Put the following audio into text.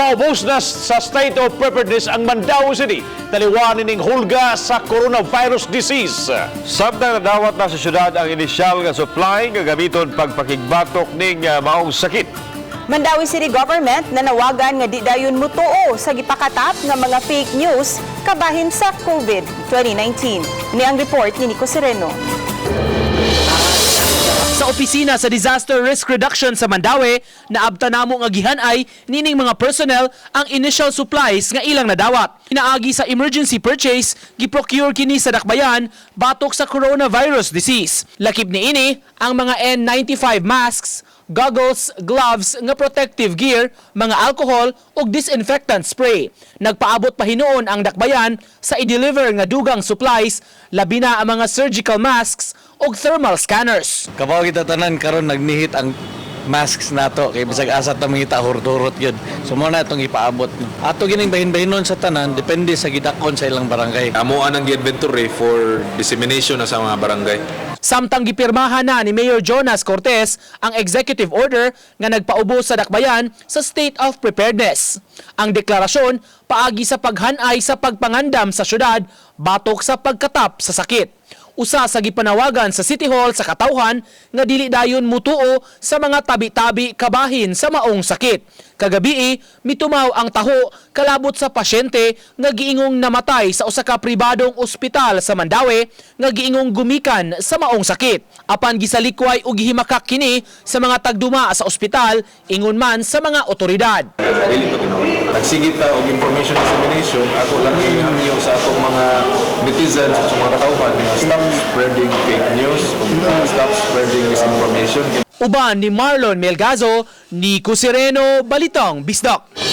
Paubos na sa state of preparedness ang Mandaue City. Taliwanin ng hulga sa coronavirus disease. Samtang nadawat na sa syudad ang inisyal nga supply nga gamiton pagpakigbatok ning maong sakit. Mandaue City Government nanawagan nga di dayon mutuo sa gipakatap nga mga fake news kabahin sa COVID-2019. Ni ang report ni Nico Sereno. Sa opisina sa Disaster Risk Reduction sa Mandaue, naabta namo nga gihanay nining mga personnel ang initial supplies nga ilang nadawat. Inaagi sa emergency purchase, giprocure kini sa dakbayan batok sa coronavirus disease. Lakip niini ang mga N95 masks, goggles, gloves nga protective gear, mga alcohol ug disinfectant spray. Nagpaabot pa hinuon ang dakbayan sa i-deliver nga dugang supplies, labi na ang mga surgical masks ug thermal scanners. Kabaw kita tanan karon nagnihit ang masks nato kay bisag asa ta mangita hurot-hurot gyud. So mo na itong ipaabot. Ato gining bahin-bahinon sa tanan depende sa gidakon sa ilang barangay. Amuan ang inventory for dissemination na sa mga barangay. Samtang gipirmahan na ni Mayor Jonas Cortez ang executive order nga nagpaubos sa dakbayan sa state of preparedness. Ang deklarasyon paagi sa paghanay sa pagpangandam sa syudad batok sa pagkatap sa sakit. Usa sa gipanawagan sa City Hall sa katawhan nga dili dayon mutuo sa mga tabi-tabi kabahin sa maong sakit. Kagabi mitumaw ang taho kalabot sa pasyente nga giingong namatay sa usa ka pribadong ospital sa Mandaue nga giingong gumikan sa maong sakit. Apan gisalikway ug gihimakak kini sa mga tagduma sa ospital ingon man sa mga otoridad. Nagsigit ta og information dissemination, ako lang ihangyo sa atong mga netizens sa mga katawhan na stop spreading fake news, stop spreading misinformation. Uban ni Marlon Melgazo, Nico Sereno, Balitang Bisdak.